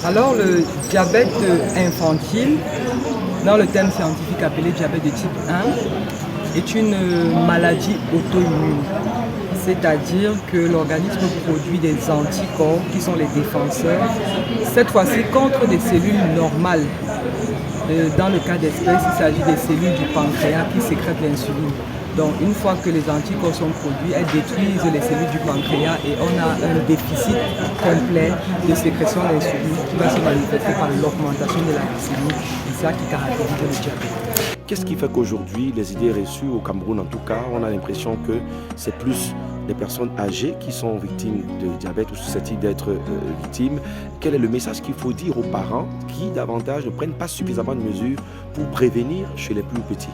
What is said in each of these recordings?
Alors le diabète infantile, dans le terme scientifique appelé diabète de type 1, est une maladie auto-immune. C'est-à-dire que l'organisme produit des anticorps qui sont les défenseurs, cette fois-ci contre des cellules normales. Dans le cas d'espèce, il s'agit des cellules du pancréas qui sécrètent l'insuline. Donc une fois que les anticorps sont produits, elles détruisent les cellules du pancréas et on a un déficit complet de sécrétion d'insuline qui va se manifester par l'augmentation de la glycémie. C'est ça qui caractérise le diabète. Qu'est-ce qui fait qu'aujourd'hui, les idées reçues au Cameroun en tout cas, on a l'impression que c'est plus les personnes âgées qui sont victimes de diabète ou susceptibles d'être victimes? Quel est le message qu'il faut dire aux parents qui davantage ne prennent pas suffisamment de mesures pour prévenir chez les plus petits?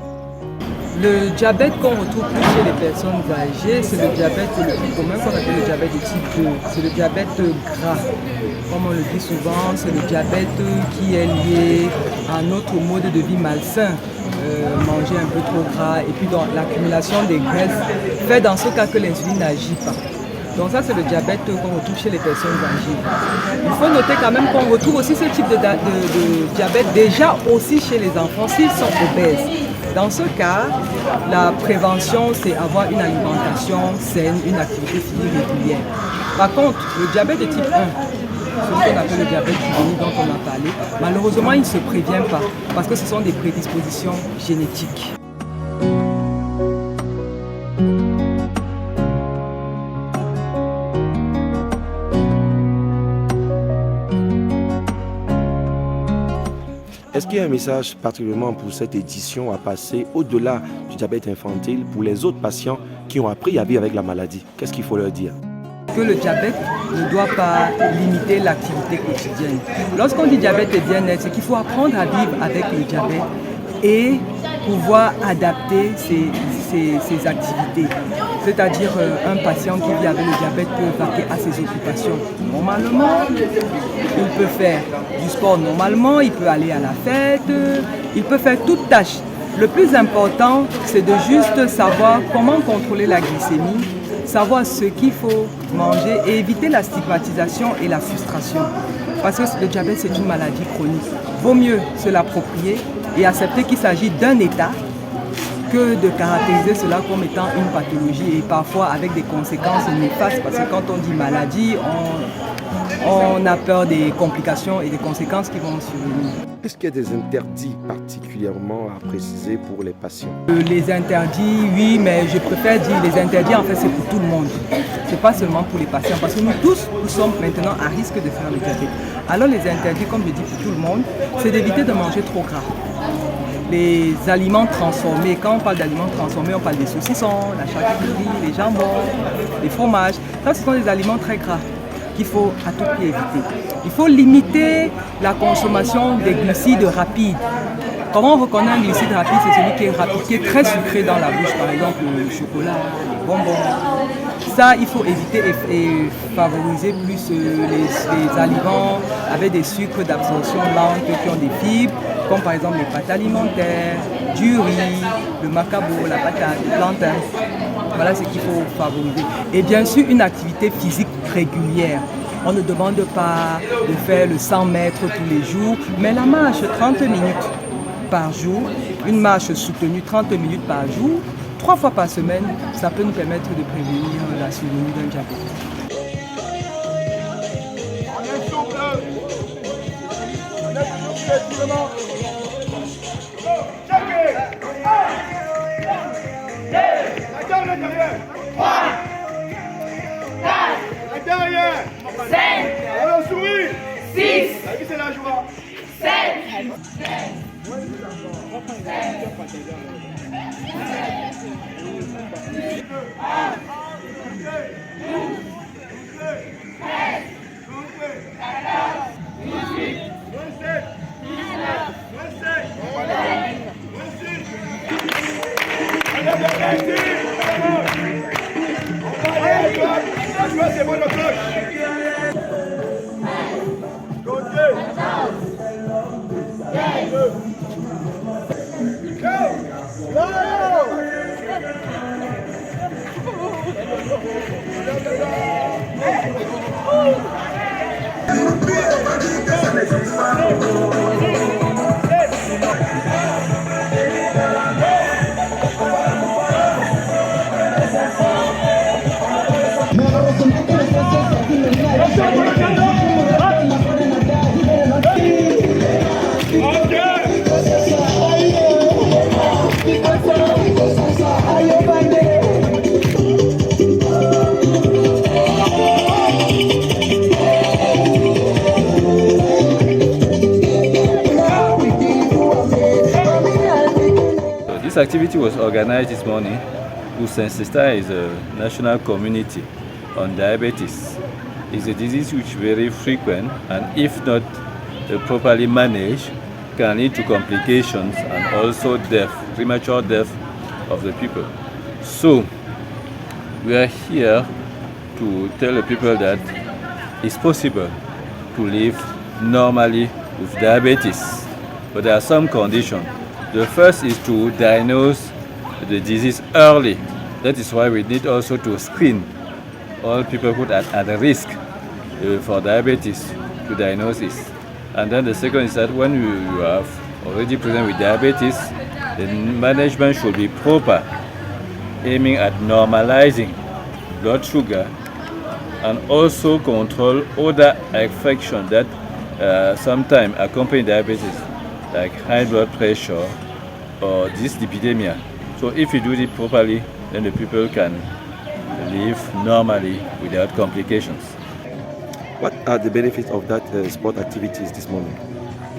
Le diabète qu'on retrouve plus chez les personnes âgées, c'est le diabète le plus commun qu'on appelle le diabète de type 2. C'est le diabète gras. Comme on le dit souvent, c'est le diabète qui est lié à notre mode de vie malsain. Manger un peu trop gras et puis donc l'accumulation des graisses fait dans ce cas que l'insuline n'agit pas. Donc ça c'est le diabète qu'on retrouve chez les personnes âgées. Il faut noter quand même qu'on retrouve aussi ce type de diabète déjà aussi chez les enfants s'ils sont obèses. Dans ce cas, la prévention c'est avoir une alimentation saine, une activité physique régulière. Par contre, le diabète de type 1, ce qu'on appelle le diabète juvénile dont on a parlé, malheureusement il ne se prévient pas parce que ce sont des prédispositions génétiques. Est-ce qu'il y a un message particulièrement pour cette édition à passer au-delà du diabète infantile pour les autres patients qui ont appris à vivre avec la maladie? Qu'est-ce qu'il faut leur dire? Que le diabète ne doit pas limiter l'activité quotidienne. Lorsqu'on dit diabète et bien-être, c'est qu'il faut apprendre à vivre avec le diabète et pouvoir adapter ses activités. C'est-à-dire un patient qui vit avec le diabète peut vaquer à ses occupations normalement, il peut faire du sport normalement, il peut aller à la fête, il peut faire toute tâche. Le plus important, c'est de juste savoir comment contrôler la glycémie, savoir ce qu'il faut manger et éviter la stigmatisation et la frustration. Parce que le diabète, c'est une maladie chronique. Vaut mieux se l'approprier et accepter qu'il s'agit d'un état que de caractériser cela comme étant une pathologie et parfois avec des conséquences néfastes. Parce que quand on dit maladie, on a peur des complications et des conséquences qui vont survenir. Est-ce qu'il y a des interdits particulièrement à préciser pour les patients? Les interdits, oui, mais je préfère dire les interdits, en fait, c'est pour tout le monde. Ce n'est pas seulement pour les patients, parce que nous tous, nous sommes maintenant à risque de faire le diabète. Alors les interdits, comme je dis pour tout le monde, c'est d'éviter de manger trop gras. Les aliments transformés, quand on parle d'aliments transformés, on parle des saucissons, la charcuterie, les jambons, les fromages. Ça, ce sont des aliments très gras qu'il faut à tout prix éviter. Il faut limiter la consommation des glucides rapides. Comment on reconnaît un glucide rapide? C'est celui qui est rapide, qui est très sucré dans la bouche, par exemple le chocolat, les bonbons. Ça, il faut éviter et favoriser plus les aliments avec des sucres d'absorption lente qui ont des fibres, comme par exemple les pâtes alimentaires, du riz, le macabo, la patate, le plantain. Voilà ce qu'il faut favoriser. Et bien sûr, une activité physique régulière. On ne demande pas de faire le 100 mètres tous les jours, mais la marche 30 minutes par jour, une marche soutenue 30 minutes par jour, 3 fois par semaine, ça peut nous permettre de prévenir la survenue d'un diabète. Derrière 5. Alors souris 6. C'est la joie 7. 7. C'est bon, le cloche. Go! This activity was organized this morning to sensitize the national community on diabetes. It's a disease which is very frequent, and if not properly managed, can lead to complications and also death, premature death of the people. So we are here to tell the people that it's possible to live normally with diabetes, but there are some conditions. The first is to diagnose the disease early. That is why we need also to screen all people who are at risk for diabetes to diagnose this. And then the second is that when you have already present with diabetes, the management should be proper, aiming at normalizing blood sugar and also control other affections that sometimes accompany diabetes, like high blood pressure or dyslipidemia. So if you do it properly, then the people can live normally without complications. What are the benefits of that sport activities this morning?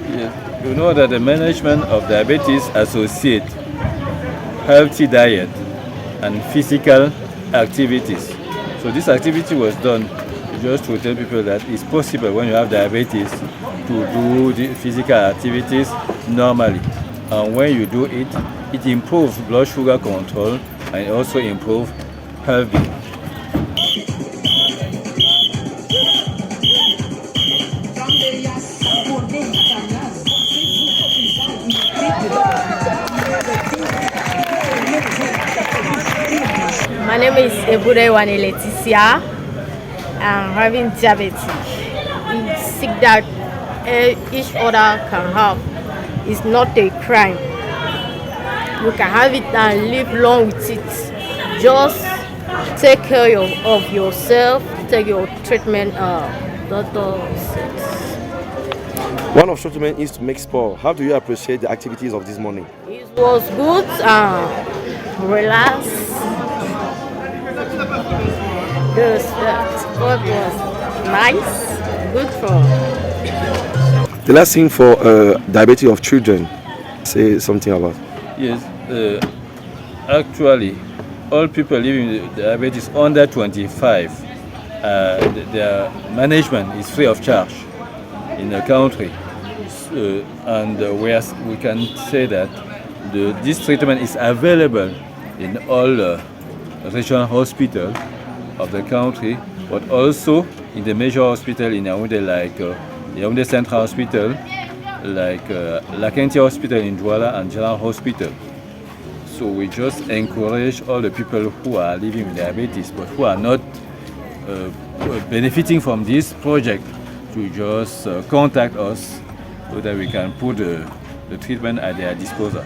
Yeah. You know that the management of diabetes associate healthy diet and physical activities. So this activity was done just to tell people that it's possible when you have diabetes to do the physical activities normally. And when you do it, it improves blood sugar control and also improves health. My name is Eburewane Leticia. I'm having diabetes. It's sick that each other can have. It's not a crime. You can have it and live long with it. Just take care of yourself, take your treatment. Doctor says. One of treatment is to make sport. How do you appreciate the activities of this morning? It was good, relax. The sport was nice, good for. The last thing for diabetes of children, say something about. Yes, actually, all people living with diabetes under 25, their management is free of charge in the country. And we can say that this treatment is available in all regional hospitals of the country, but also in the major hospital in Yaoundé, like Yaoundé Central Hospital, like Lakenti Hospital in Douala and General Hospital. So we just encourage all the people who are living with diabetes but who are not benefiting from this project to just contact us so that we can put the treatment at their disposal.